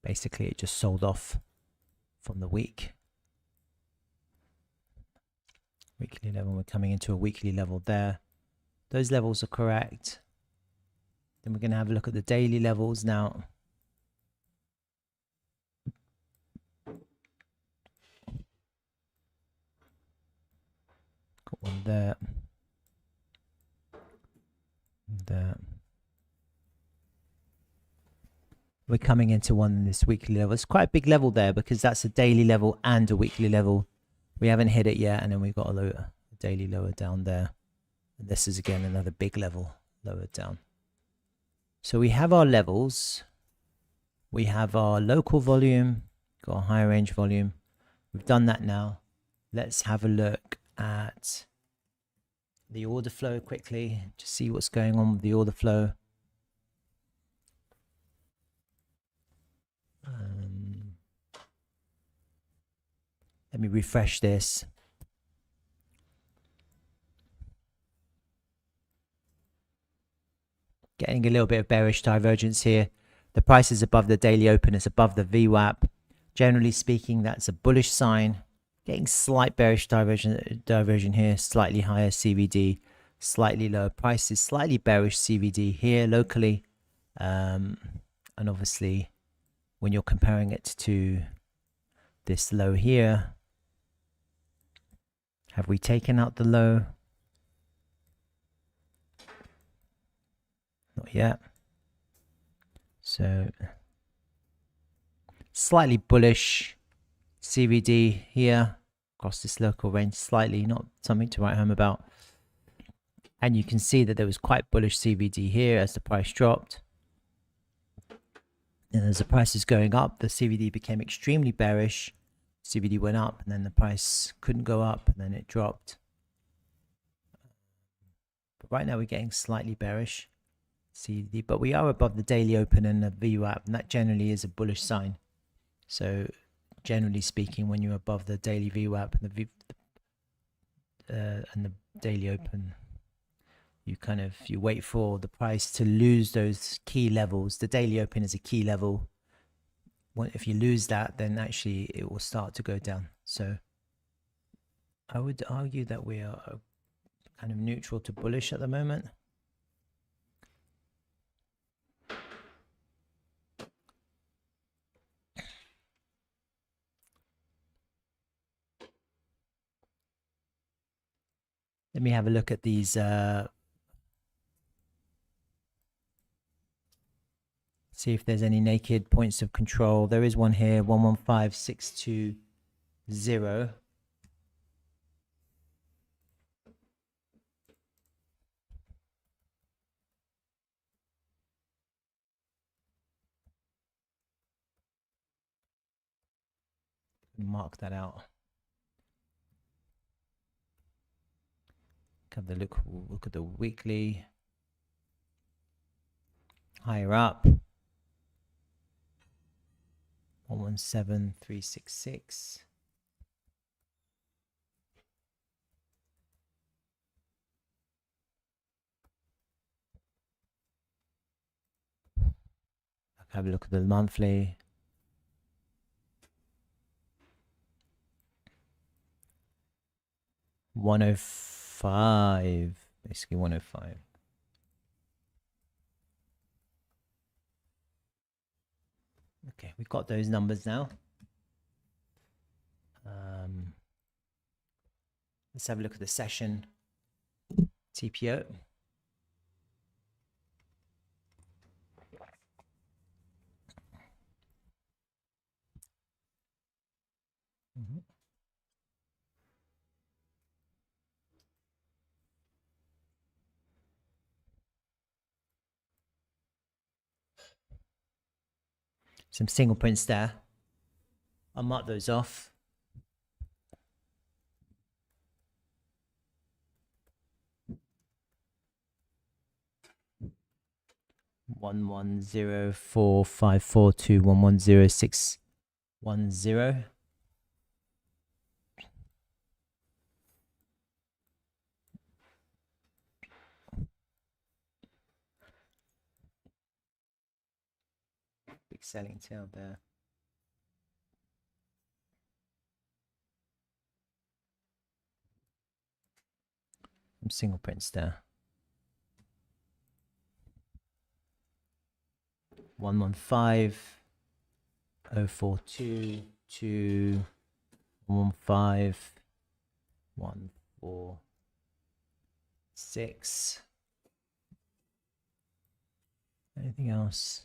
Basically, it just sold off from the weekly level. We're coming into a weekly level there. Those levels are correct. Then we're going to have a look at the daily levels now. Got one there. There. We're coming into one in this weekly level. It's quite a big level there because that's a daily level and a weekly level. We haven't hit it yet, and then we've got a daily lower down there. And this is again another big level lower down. So we have our levels. We have our local volume, got a higher range volume. We've done that now. Let's have a look at the order flow quickly to see what's going on with the order flow. Let me refresh this. Getting a little bit of bearish divergence here. The price is above the daily open, it's above the VWAP. Generally speaking, that's a bullish sign. Getting slight bearish diversion here, slightly higher CVD, slightly lower prices, slightly bearish CVD here locally. And obviously, when you're comparing it to this low here, have we taken out the low? Not yet. So slightly bullish CVD here across this local range, slightly, not something to write home about. And you can see that there was quite bullish CVD here as the price dropped. And as the price is going up, the CVD became extremely bearish. CVD went up and then the price couldn't go up and then it dropped. But right now we're getting slightly bearish CVD, but we are above the daily open and the VWAP, and that generally is a bullish sign. So generally speaking, when you're above the daily VWAP and the daily open, you wait for the price to lose those key levels. The daily open is a key level. If you lose that, then actually it will start to go down. So I would argue that we are kind of neutral to bullish at the moment. Let me have a look at these. See if there's any naked points of control. There is one here, 115620. Mark that out. Have the look at the weekly. Higher up. 117366. Have a look at the monthly. $105, basically 105. Okay, we've got those numbers now. Let's have a look at the session TPO. Some single prints there. I'll mark those off. One 1104542 110610. Big selling tail there. Some single prints there. 115, 042, 2, 115, 146. Anything else?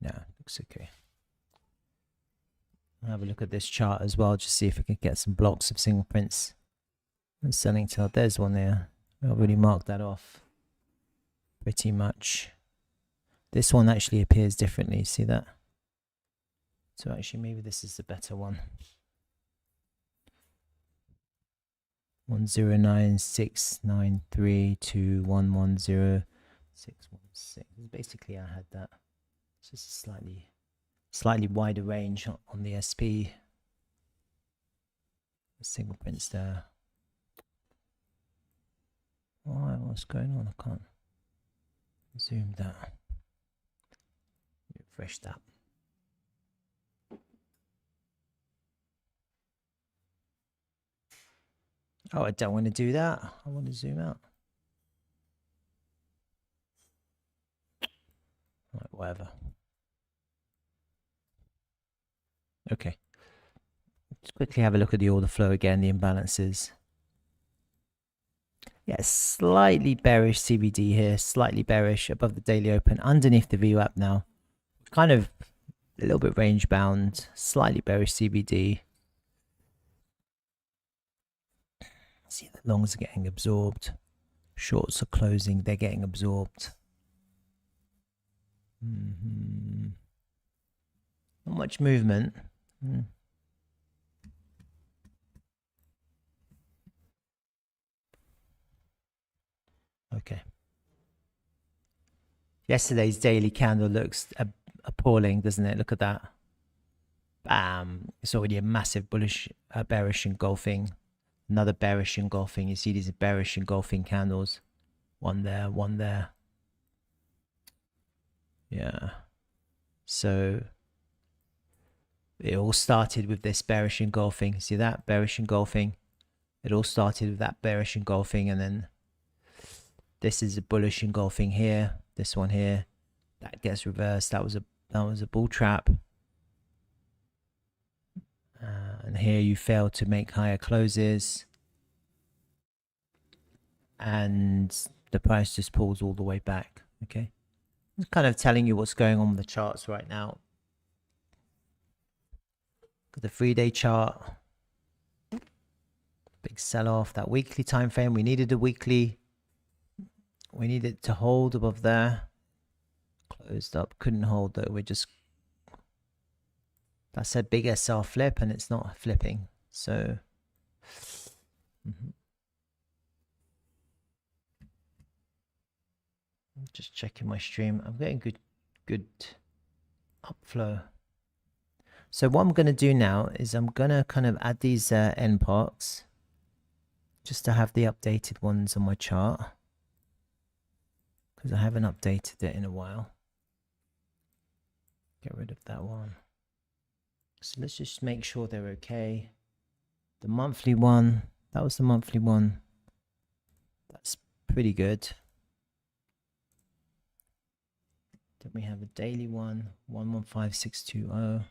No, looks okay. I'll have a look at this chart as well, just see if we can get some blocks of single prints and selling tail. There's one there. I've already marked that off pretty much. This one actually appears differently. See that? So actually, maybe this is the better one. 1096932110616. Basically, I had that. It's just a slightly wider range on the SP. Single prints there. Alright, what's going on? I can't zoom that. Refresh that. Oh, I don't want to do that. I want to zoom out. Right, whatever. Okay. Let's quickly have a look at the order flow again, the imbalances. Yeah, slightly bearish CBD here, slightly bearish above the daily open, underneath the VWAP now. Kind of a little bit range bound, slightly bearish CBD. See, the longs are getting absorbed. Shorts are closing, they're getting absorbed. Not much movement. Okay. Yesterday's daily candle looks appalling, doesn't it? Look at that. Bam. It's already a massive bullish, bearish engulfing. Another bearish engulfing. You see these bearish engulfing candles. One there, one there. Yeah. So it all started with this bearish engulfing. See that? Bearish engulfing. It all started with that bearish engulfing, and then this is a bullish engulfing here. This one here. That gets reversed. That was a bull trap. And here you fail to make higher closes. And the price just pulls all the way back. Okay. I'm kind of telling you what's going on with the charts right now. Got the 3-day chart. Big sell-off. That weekly time frame. We needed a weekly. We needed to hold above there. Closed up. Couldn't hold though. We're just... That's a big SR flip and it's not flipping. So... Just checking my stream. I'm getting good upflow. So what I'm going to do now is I'm going to kind of add these end parts just to have the updated ones on my chart, because I haven't updated it in a while. Get rid of that one. So let's just make sure they're okay. The monthly one, that was the monthly one. That's pretty good. Then we have a daily one, 115620.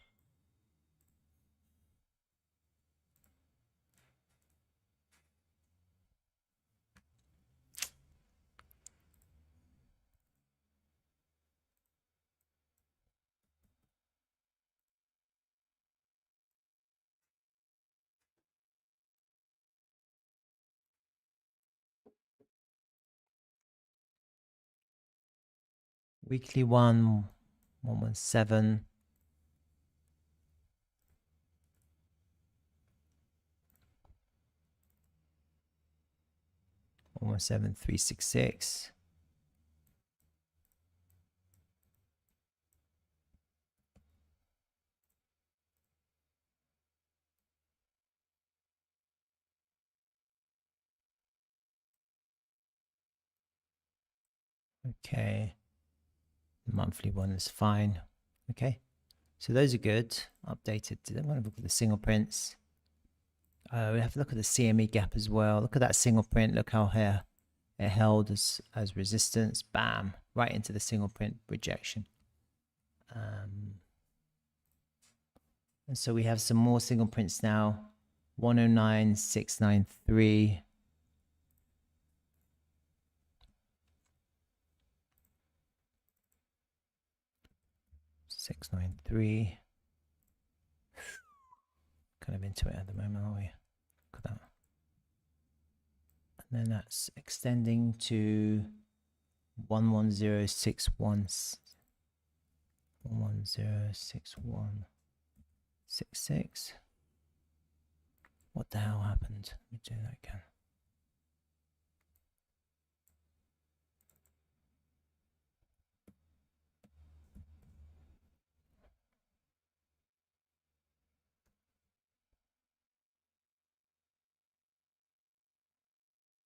Weekly one, 117. Almost 7366. Okay. The monthly one is fine. Okay, so those are good. Updated. I'm going to look at the single prints. We have to look at the CME gap as well. Look at that single print. Look how here it held as resistance. Bam, right into the single print rejection. And so we have some more single prints now. 109,693. Kind of into it at the moment, aren't we? Look at that. And then that's extending to 1106166. What the hell happened? Let me do that again.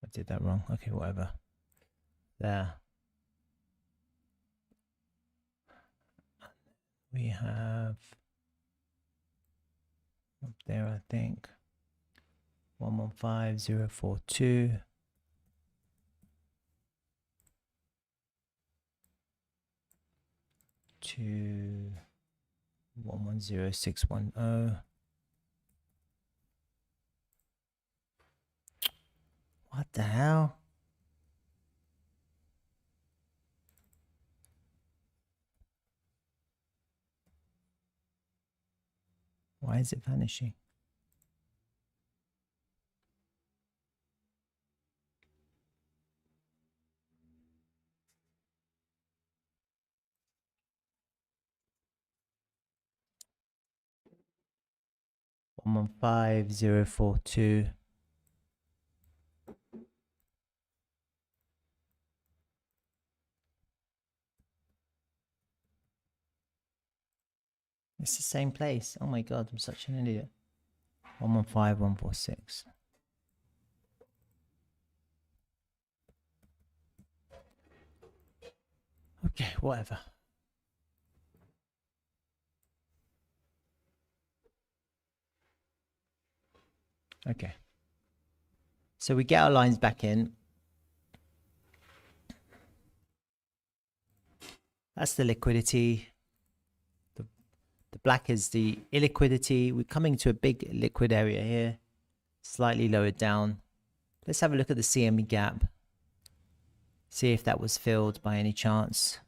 I did that wrong. Okay, whatever. There. We have up there, I think. 115042. To 110610. What the hell? Why is it vanishing? One 5042. It's the same place. Oh my god, I'm such an idiot. 115146. Okay, whatever. Okay. So we get our lines back in. That's the liquidity. The black is the illiquidity. We're coming to a big liquid area here. Slightly lowered down. Let's have a look at the CME gap. See if that was filled by any chance.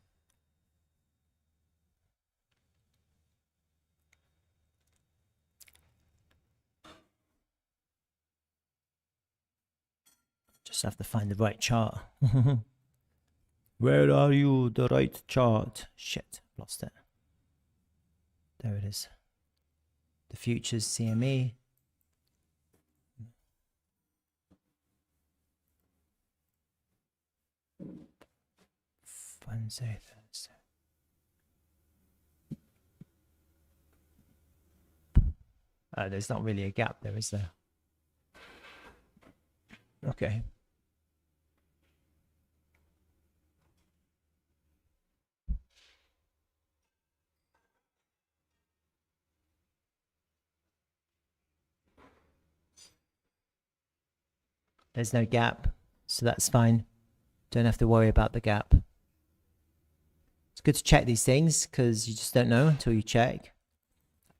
Just have to find the right chart. Where are you? The right chart. Shit, lost it. There it is. The futures CME. Wednesday, Thursday. There's not really a gap there, is there? Okay. There's no gap, so that's fine. Don't have to worry about the gap. It's good to check these things because you just don't know until you check.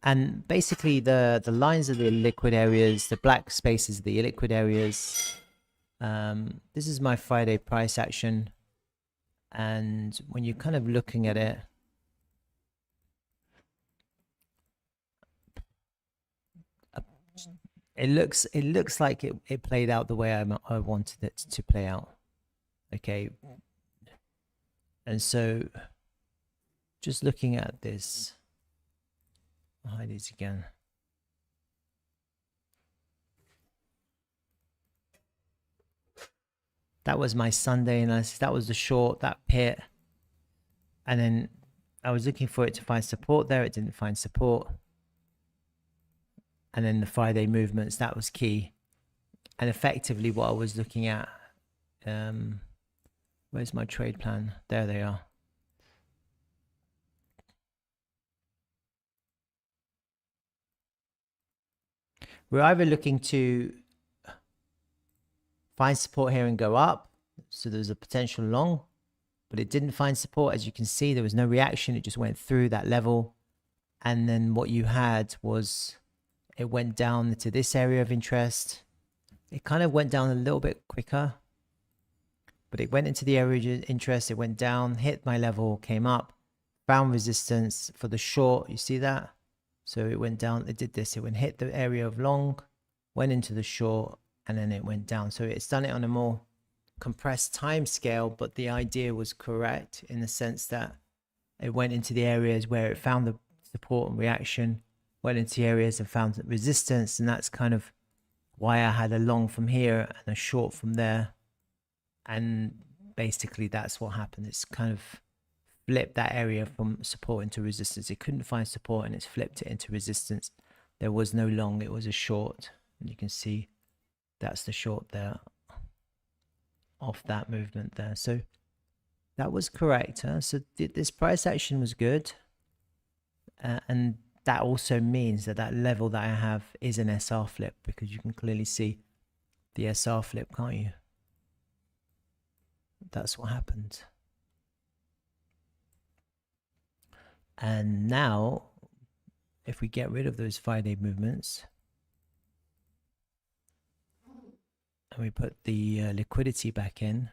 And basically the lines are the liquid areas, the black spaces are the illiquid areas. This is my Friday price action. And when you're kind of looking at it, it looks like it played out the way I wanted it to play out. Okay. And so just looking at this, I'll hide these again. That was my Sunday analysis. That was the short, that pit. And then I was looking for it to find support there. It didn't find support. And then the Friday movements, that was key. And effectively what I was looking at, where's my trade plan? There they are. We're either looking to find support here and go up. So there's a potential long, but it didn't find support. As you can see, there was no reaction. It just went through that level. And then what you had was it went down to this area of interest. It kind of went down a little bit quicker, but it went into the area of interest. It went down, hit my level, came up, found resistance for the short. You see that? So it went down. It did this. It went hit the area of long, went into the short, and then it went down. So it's done it on a more compressed time scale, but the idea was correct in the sense that it went into the areas where it found the support and reaction, went into areas and found resistance, and that's kind of why I had a long from here and a short from there. And basically that's what happened. It's kind of flipped that area from support into resistance. It couldn't find support and it's flipped it into resistance. There was no long, it was a short. And you can see that's the short there off that movement there. So that was correct. So this price action was good. And that also means that that level that I have is an SR flip, because you can clearly see the SR flip, can't you? That's what happened. And now, if we get rid of those 5-day movements and we put the liquidity back in,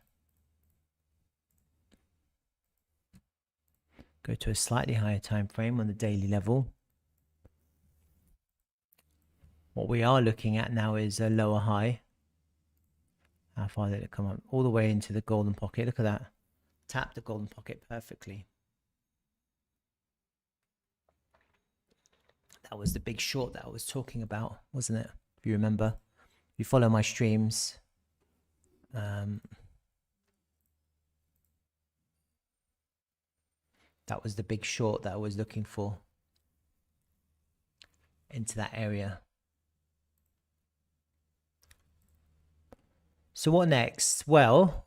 go to a slightly higher time frame on the daily level, what we are looking at now is a lower high. How far did it come up? All the way into the golden pocket. Look at that. Tap the golden pocket perfectly. That was the big short that I was talking about, wasn't it? If you remember, if you follow my streams, that was the big short that I was looking for into that area. So what next? Well,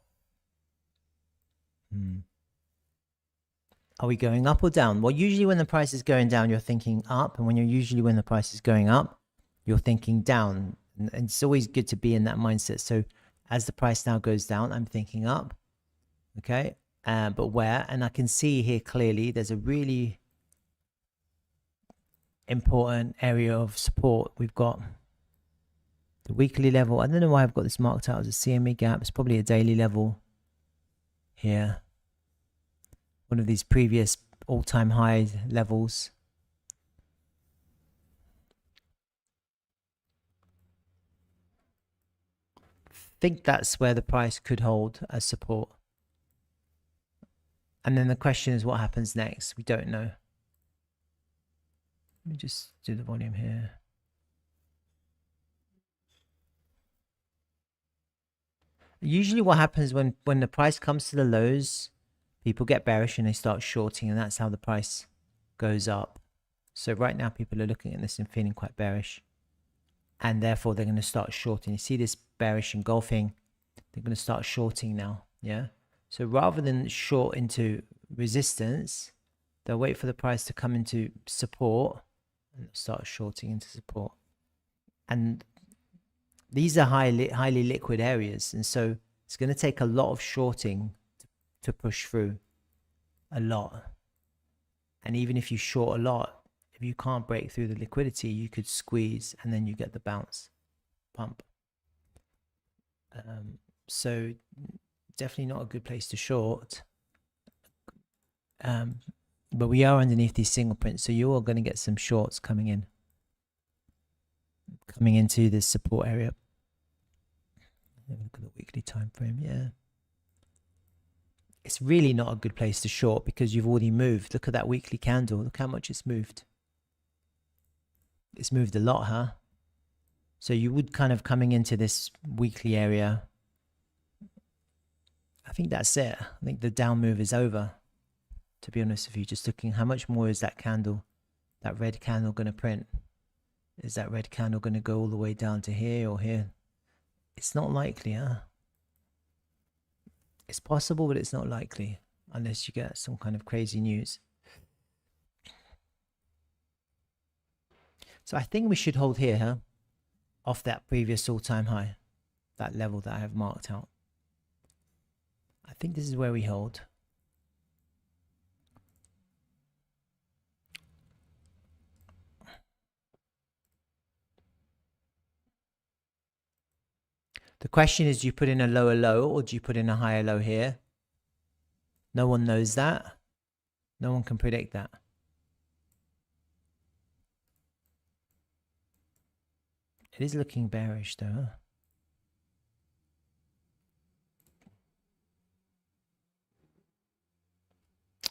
are we going up or down? Well, usually when the price is going down, you're thinking up. And when the price is going up, you're thinking down. And it's always good to be in that mindset. So as the price now goes down, I'm thinking up. Okay. But where? And I can see here clearly there's a really important area of support. We've got the weekly level. I don't know why I've got this marked out as a CME gap. It's probably a daily level here. One of these previous all-time high levels. I think that's where the price could hold as support. And then the question is what happens next? We don't know. Let me just do the volume here. Usually what happens when the price comes to the lows, people get bearish and they start shorting, and that's how the price goes up. So right now people are looking at this and feeling quite bearish, and therefore they're going to start shorting. You see this bearish engulfing, they're going to start shorting now. Yeah. So rather than short into resistance, they'll wait for the price to come into support and start shorting into support. And these are highly liquid areas, and so it's going to take a lot of shorting to push through a lot. And even if you short a lot, if you can't break through the liquidity, you could squeeze and then you get the bounce pump. So definitely not a good place to short. But we are underneath these single prints, so you are going to get some shorts coming into this support area. Look at the weekly time frame. Yeah, it's really not a good place to short because you've already moved. Look at that weekly candle. Look how much it's moved. It's moved a lot, huh? So you would kind of coming into this weekly area. I think that's it. I think the down move is over, to be honest with you. Just looking, how much more is that candle, that red candle, going to print? Is that red candle going to go all the way down to here or here? It's not likely, huh? It's possible, but it's not likely unless you get some kind of crazy news. So I think we should hold here, huh? off that previous all-time high, that level that I have marked out. I think this is where we hold. The question is, do you put in a lower low or do you put in a higher low here? No one knows that. No one can predict that. It is looking bearish though. Huh?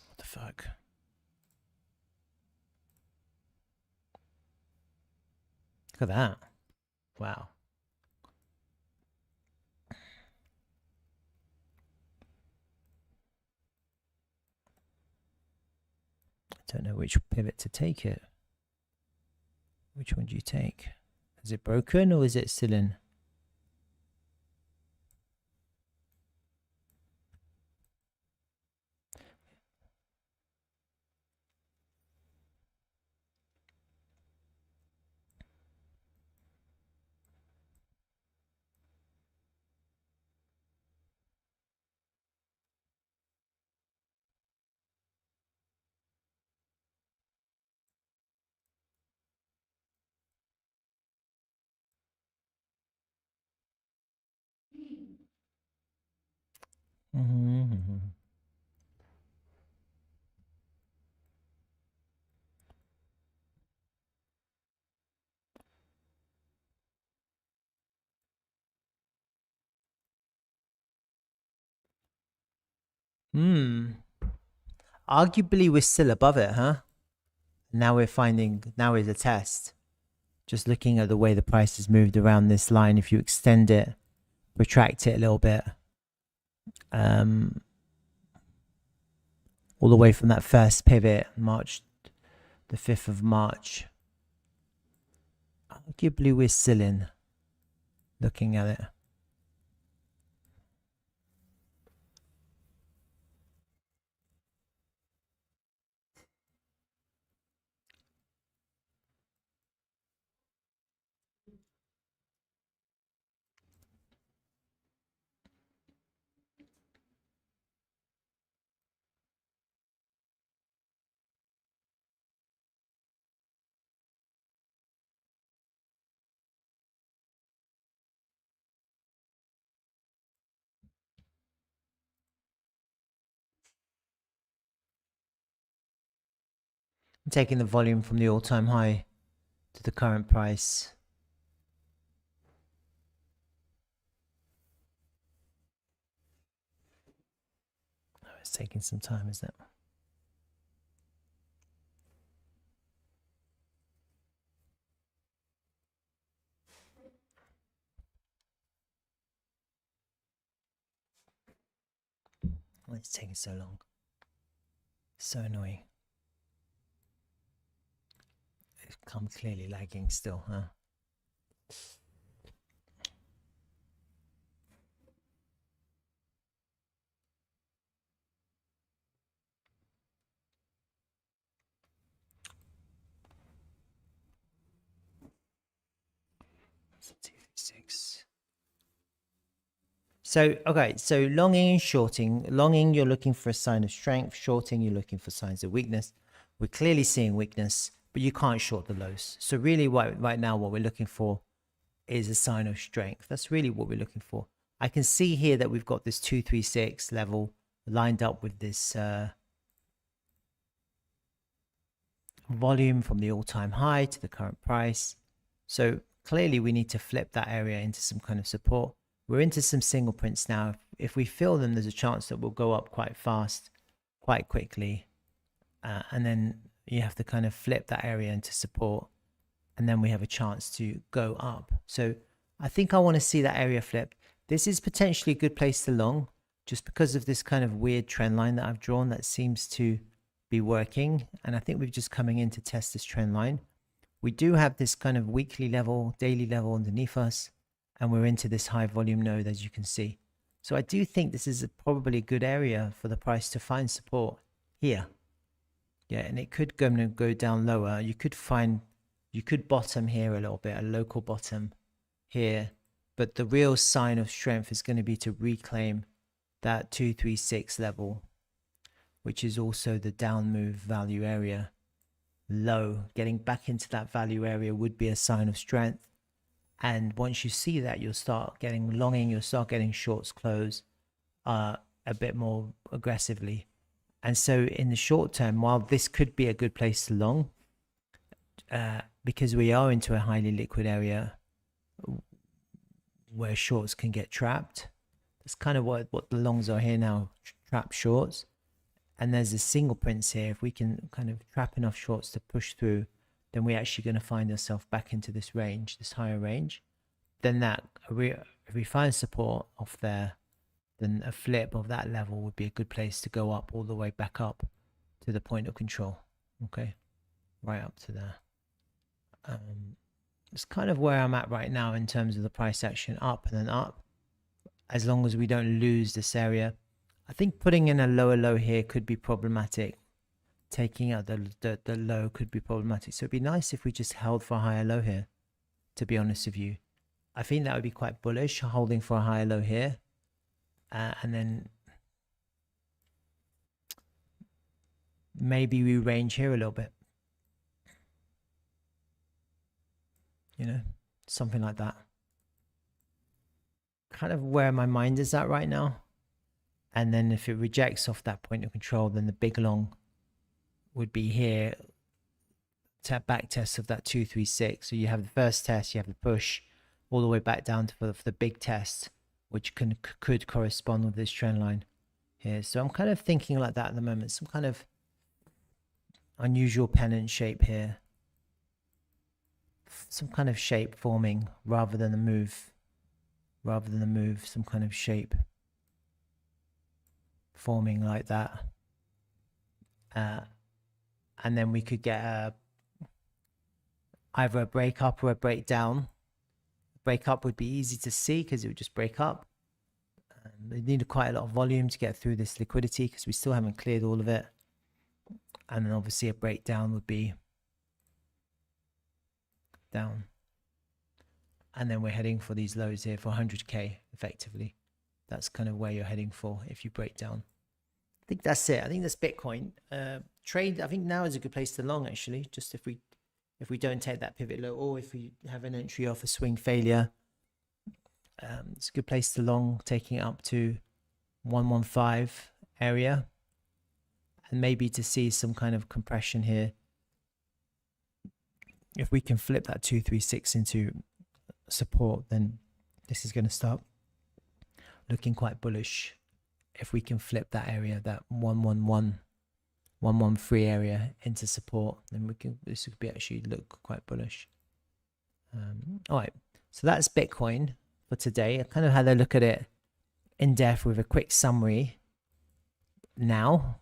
What the fuck? Look at that. Wow. I don't know which pivot to take it. Which one do you take? Is it broken or is it still in? Mm-hmm. Arguably we're still above it, huh? Now we're finding, now is a test. Just looking at the way the price has moved around this line, if you extend it, retract it a little bit, all the way from that first pivot, March, the 5th of March. Arguably we're still in, looking at it. I'm taking the volume from the all-time high to the current price. Oh, it's taking some time, isn't it? Why it's taking so long? So annoying. I'm clearly lagging still, huh? So, okay, so longing and shorting. Longing, you're looking for a sign of strength. Shorting, you're looking for signs of weakness. We're clearly seeing weakness, but you can't short the lows. So really right now what we're looking for is a sign of strength. That's really what we're looking for. I can see here that we've got this 236 level lined up with this volume from the all-time high to the current price. So clearly we need to flip that area into some kind of support. We're into some single prints now. If we fill them, there's a chance that we'll go up quite fast, quite quickly. And then you have to kind of flip that area into support. And then we have a chance to go up. So I think I want to see that area flipped. This is potentially a good place to long, just because of this kind of weird trend line that I've drawn that seems to be working. And I think we're just coming in to test this trend line. We do have this kind of weekly level, daily level underneath us, and we're into this high volume node, as you can see. So I do think this is probably a good area for the price to find support here. Yeah, and it could go down lower. You could bottom here a little bit, a local bottom, here, but the real sign of strength is going to be to reclaim that 236 level, which is also the down move value area low. Getting back into that value area would be a sign of strength. And once you see that, you'll start getting longing, you'll start getting shorts close a bit more aggressively. And so in the short term, while this could be a good place to long, because we are into a highly liquid area where shorts can get trapped, that's kind of what the longs are here now, trap shorts. And there's a single prints here. If we can kind of trap enough shorts to push through, then we're actually going to find ourselves back into this range, this higher range. Then if we find support off there, then a flip of that level would be a good place to go up all the way back up to the point of control. Okay, right up to there. It's kind of where I'm at right now in terms of the price action, up and then up, as long as we don't lose this area. I think putting in a lower low here could be problematic. Taking out the low could be problematic. So it'd be nice if we just held for a higher low here, to be honest with you. I think that would be quite bullish, holding for a higher low here. And then maybe we range here a little bit. You know, something like that. Kind of where my mind is at right now. And then if it rejects off that point of control, then the big long would be here. Back test of that 236. So you have the first test, you have the push all the way back down to the big test, which could correspond with this trend line here. So I'm kind of thinking like that at the moment. Some kind of unusual pennant shape here. Some kind of shape forming rather than a move. Some kind of shape forming like that. And then we could get either a break up or a breakdown. Break up would be easy to see because it would just break up. They needed quite a lot of volume to get through this liquidity because we still haven't cleared all of it. And then obviously a breakdown would be down. And then we're heading for these lows here for 100k effectively. That's kind of where you're heading for if you break down. I think that's it. I think that's Bitcoin. Trade, I think now is a good place to long actually, just if we don't take that pivot low, or if we have an entry off a swing failure. It's a good place to long, taking it up to 115 area, and maybe to see some kind of compression here. If we can flip that 236 into support, then this is going to start looking quite bullish. If we can flip that area, that 113 area into support, then this would be actually look quite bullish. All right, so that's Bitcoin for today. I kind of had a look at it in depth with a quick summary now.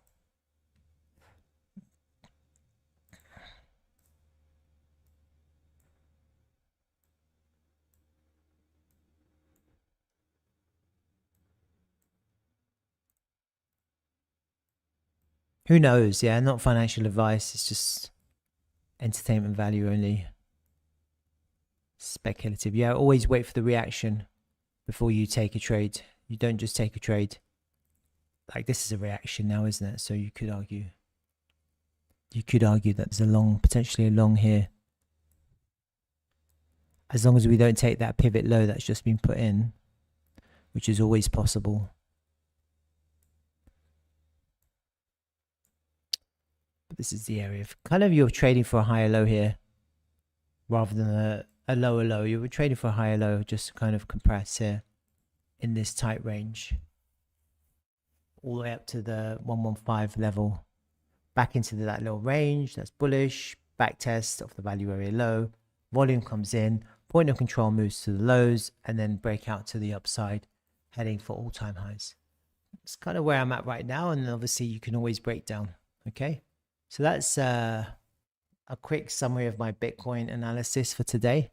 Who knows? Yeah, not financial advice. It's just entertainment value only. Speculative. Yeah, always wait for the reaction before you take a trade. You don't just take a trade. Like this is a reaction now, isn't it? So you could argue that there's a long, potentially a long here. As long as we don't take that pivot low that's just been put in, which is always possible. But this is the area of kind of you're trading for a higher low here rather than a lower low. You were trading for a higher low, just to kind of compress here in this tight range all the way up to the 115 level, back into that little range. That's bullish. Back test of the value area low, volume comes in, point of control moves to the lows, and then breakout to the upside, heading for all-time highs. It's kind of where I'm at right now, and obviously you can always break down. Okay, so that's a quick summary of my Bitcoin analysis for today.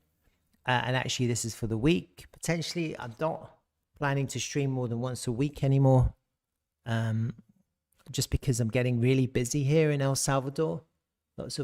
And actually this is for the week. Potentially I'm not planning to stream more than once a week anymore, just because I'm getting really busy here in El Salvador. Lots of